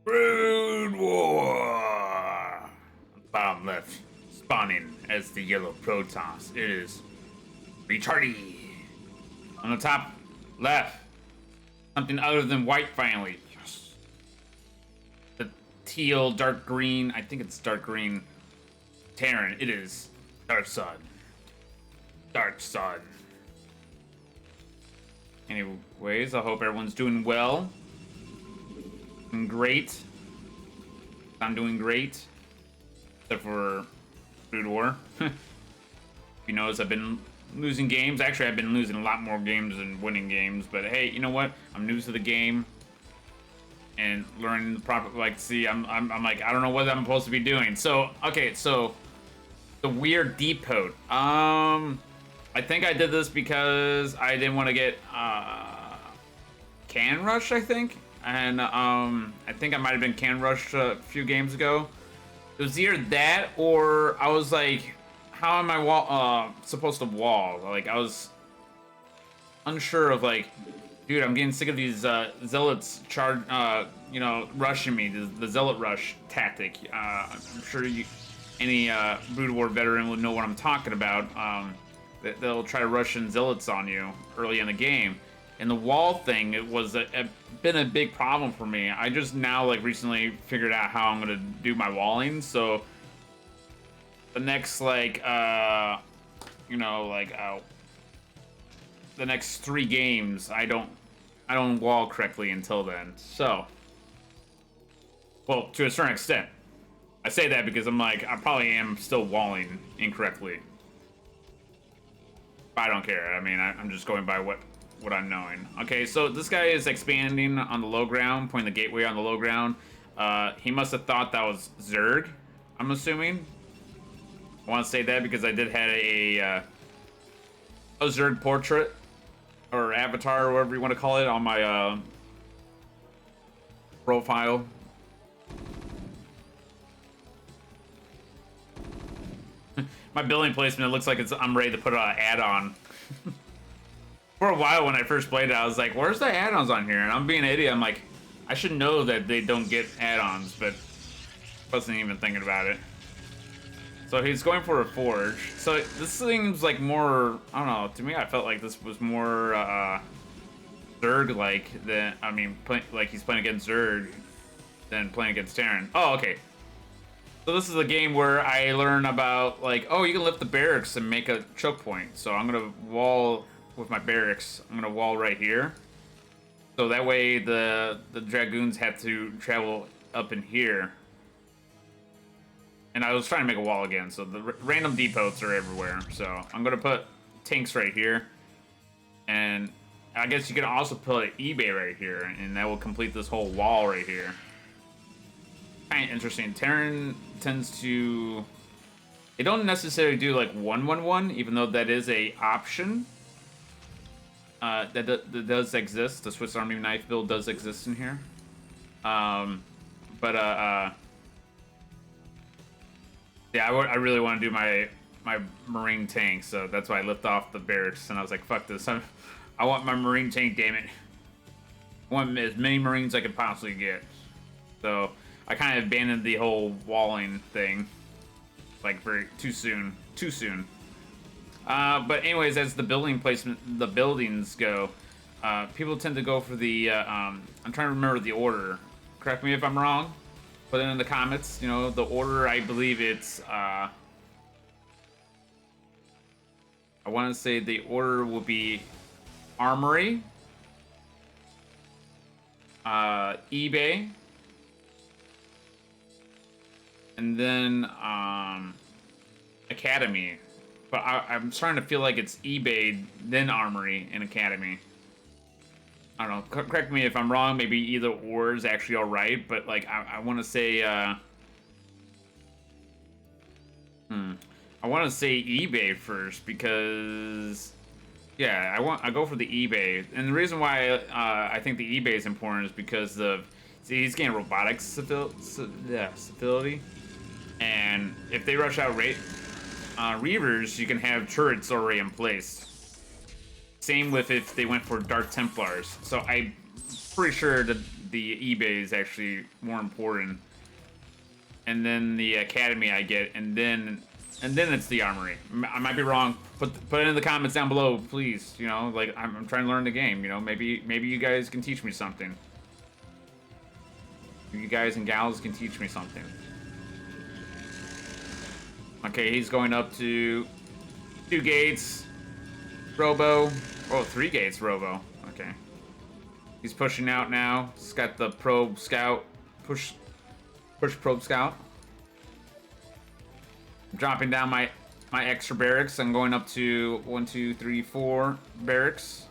Brood War! Bottom left, spawning as the yellow Protoss. It is Rechardy. On the top left, something other than white finally. Yes. The teal, dark green, I think it's dark green Terran. It is Dark Sun. Dark Sun. Anyways, I hope everyone's doing well. Doing great. I'm doing great. Except for Brood War. You notice I've been losing games. Actually, I've been losing a lot more games than winning games. But hey, you know what? I'm new to the game. And learning the proper, like, see, I'm like, I don't know what I'm supposed to be doing. So, okay, so the weird depot. I think I did this because I didn't want to get can rush, I think. And I think I might have been can rushed a few games ago. It was either that or I was like, how am I supposed to wall? Like, I was unsure of, like, dude, I'm getting sick of these zealots rushing me. The zealot rush tactic. I'm sure any Brood War veteran would know what I'm talking about. They'll try to rush in zealots on you early in the game. And the wall thing, it was been a big problem for me. I just now, like, recently figured out how I'm gonna do my walling. So the next, like, the next 3 games, I don't wall correctly until then. So, well, to a certain extent. I say that because I'm like, I probably am still walling incorrectly. I don't care. I mean, I'm just going by what I'm knowing. Okay, so this guy is expanding on the low ground, putting the gateway on the low ground. He must have thought that was Zerg, I'm assuming. I want to say that because I did have a Zerg portrait or avatar or whatever you want to call it on my profile. My building placement, it looks like I'm ready to put an add-on. For a while when I first played it, I was like, where's the add-ons on here? And I'm being an idiot. I'm like, I should know that they don't get add-ons, but wasn't even thinking about it. So he's going for a forge. So this seems like more, I don't know, to me I felt like this was more Zerg-like than, I mean, like he's playing against Zerg than playing against Terran. Oh, okay. So this is a game where I learn about, like, oh, you can lift the barracks and make a choke point. So I'm gonna wall with my barracks. I'm gonna wall right here. So that way the dragoons have to travel up in here. And I was trying to make a wall again, so the random depots are everywhere. So I'm gonna put tanks right here. And I guess you can also put eBay right here, and that will complete this whole wall right here. Kind of interesting. Terran tends to, they don't necessarily do like 1-1-1, even though that is a option. That does exist. The Swiss Army knife build does exist in here. Yeah, I really want to do my marine tank, so that's why I lift off the barracks. And I was like, fuck this. I want my marine tank, damn it. I want as many marines I could possibly get. So I kind of abandoned the whole walling thing, like too soon. But anyways, as the building placement, the buildings go, people tend to go for the. I'm trying to remember the order. Correct me if I'm wrong. Put it in the comments. You know the order. I believe it's. I want to say the order will be Armory, eBay. And then Academy, but I'm starting to feel like it's eBay, then Armory, and Academy. I don't know. Correct me if I'm wrong. Maybe either or is actually all right, but like I want to say, I want to say eBay first because, yeah, I go for the eBay, and the reason why I think the eBay is important is because he's getting robotics stability. And if they rush out Reavers, you can have turrets already in place. Same with if they went for Dark Templars. So I'm pretty sure that the eBay is actually more important, and then the academy I get, and then it's the armory. I might be wrong. Put it in the comments down below, please. You know, like I'm trying to learn the game. You know, maybe you guys can teach me something. You guys and gals can teach me something. Okay, he's going up to 2 gates. Robo. Oh, 3 gates, Robo. Okay. He's pushing out now. He's got the probe scout. Push probe scout. I'm dropping down my extra barracks. I'm going up to 1, 2, 3, 4 barracks.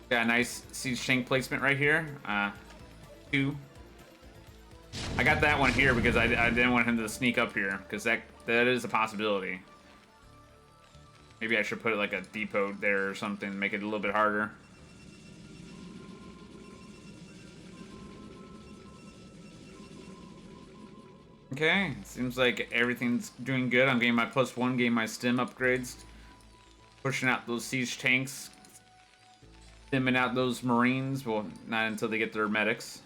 Got a nice siege tank placement right here. 2. I got that one here because I didn't want him to sneak up here, because that is a possibility. Maybe I should put like a depot there or something, make it a little bit harder. Okay, seems like everything's doing good. I'm getting my +1, getting my stim upgrades. Pushing out those siege tanks. Stimming out those marines. Well, not until they get their medics.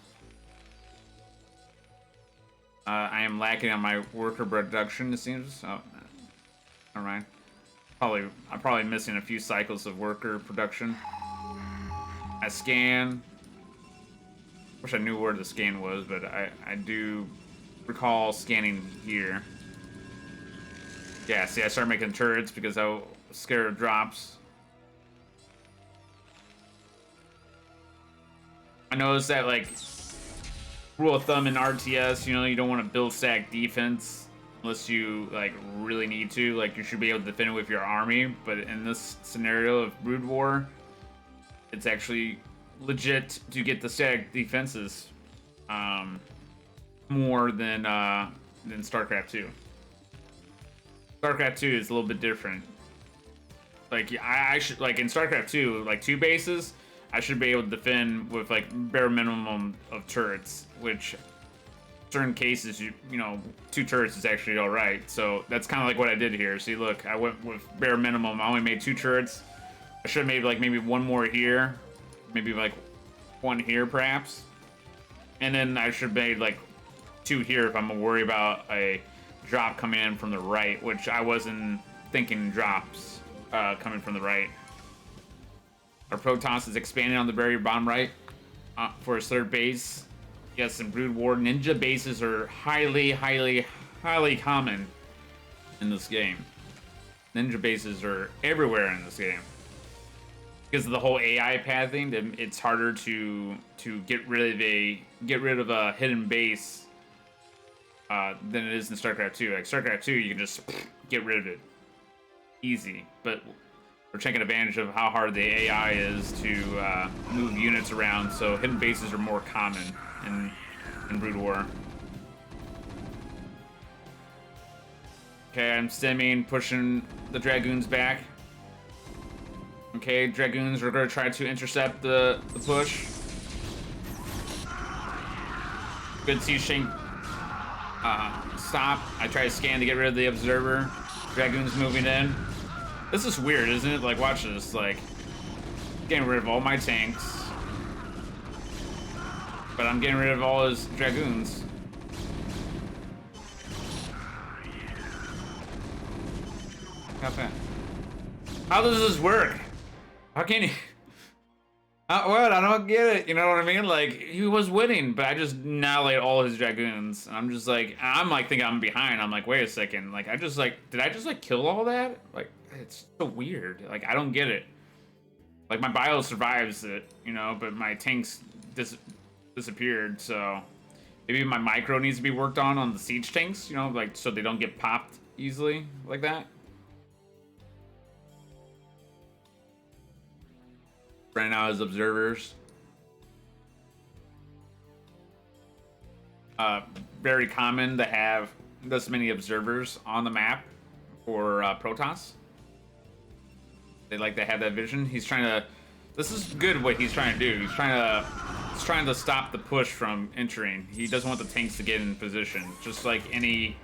I am lacking on my worker production, it seems. Oh, never mind. I'm probably missing a few cycles of worker production. I scan. Wish I knew where the scan was, but I do recall scanning here. Yeah, see, I started making turrets because I was scared of drops. I noticed that, like, rule of thumb in RTS, you know, you don't want to build stack defense unless you, like, really need to. Like, you should be able to defend it with your army, but in this scenario of Brood War, it's actually legit to get the stack defenses more than StarCraft 2. StarCraft 2 is a little bit different. Like, I should, like, in StarCraft 2, like, 2 bases, I should be able to defend with, like, bare minimum of turrets, which certain cases, you know, 2 turrets is actually all right. So that's kind of like what I did here. See, look, I went with bare minimum. I only made 2 turrets. I should have made, like, maybe 1 more here, maybe like 1 here perhaps, and then I should have made like 2 here if I'm gonna worry about a drop coming in from the right, which I wasn't thinking drops coming from the right. Our Protoss is expanding on the barrier bomb right for his 3rd base. Yes, and Brood War ninja bases are highly common in this game. Ninja bases are everywhere in this game. Because of the whole AI pathing, it's harder to get rid of a hidden base than it is in StarCraft 2. Like StarCraft 2, you can just get rid of it easy, but we're taking advantage of how hard the AI is to move units around, so hidden bases are more common in Brood War. Okay, I'm stemming, pushing the Dragoons back. Okay, Dragoons are going to try to intercept the push. Good siege tank. Stop. I try to scan to get rid of the observer. Dragoons moving in. This is weird, isn't it? Like, watch this. Like, getting rid of all my tanks. But I'm getting rid of all his Dragoons. How does this work? How can he... what? I don't get it. You know what I mean? Like, he was winning, but I just annihilated all his Dragoons. And I'm just like, thinking I'm behind. I'm like, wait a second. Like, did I just, like, kill all that? Like, it's so weird. Like, I don't get it. Like, my bio survives it, you know, but my tanks disappeared, so... Maybe my micro needs to be worked on the siege tanks, you know, like, so they don't get popped easily like that. Right now as observers. Very common to have this many observers on the map for Protoss. They like to have that vision. He's trying to... This is good what he's trying to do. He's trying to stop the push from entering. He doesn't want the tanks to get in position. Just like any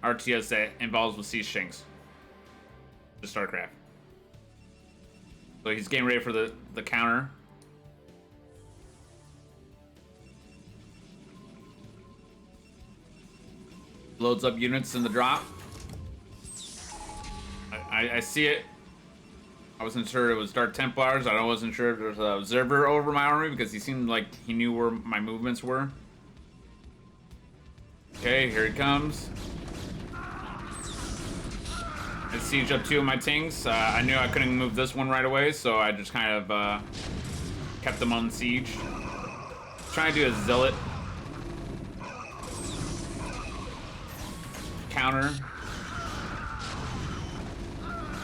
RTS that involves with siege tanks. Just StarCraft. So he's getting ready for the counter. Loads up units in the drop. I see it. I wasn't sure it was Dark Templars. I wasn't sure if there was an observer over my army because he seemed like he knew where my movements were. Okay, here he comes. I siege up 2 of my tanks. I knew I couldn't move this one right away, so I just kind of kept them on siege. Trying to do a zealot counter.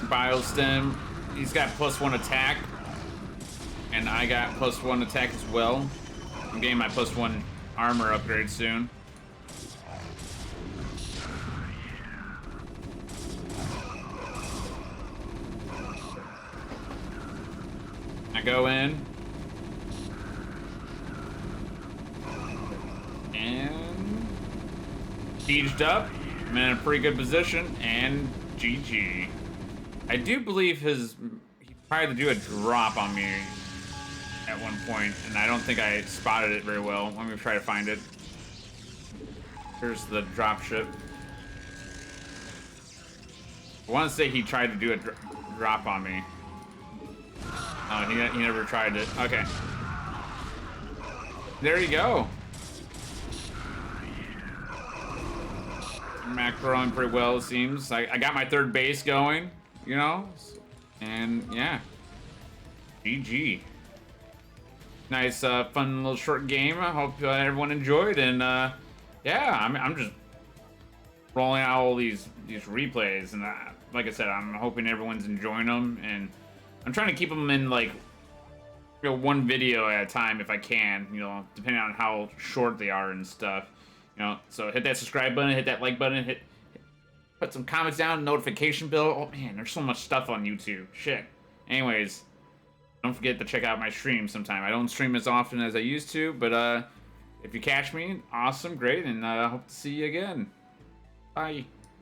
Biostem. He's got +1 attack, and I got +1 attack as well. I'm getting my +1 armor upgrade soon. I go in. And sieged up. I'm in a pretty good position, and GG. I do believe he tried to do a drop on me at one point, and I don't think I spotted it very well. Let me try to find it. Here's the drop ship. I want to say he tried to do a drop on me. Oh, he never tried it. Okay. There you go. Macroing pretty well, it seems. I got my 3rd base going, you know? And, yeah. GG. Nice, fun little short game. I hope everyone enjoyed. And, yeah, I'm just rolling out all these replays. And, like I said, I'm hoping everyone's enjoying them. And I'm trying to keep them in, like, you know, 1 video at a time if I can, you know, depending on how short they are and stuff. You know, so hit that subscribe button, hit that like button, put some comments down, notification bell. Oh man, there's so much stuff on YouTube. Shit. Anyways, don't forget to check out my stream sometime. I don't stream as often as I used to, but if you catch me, awesome, great, and I hope to see you again. Bye.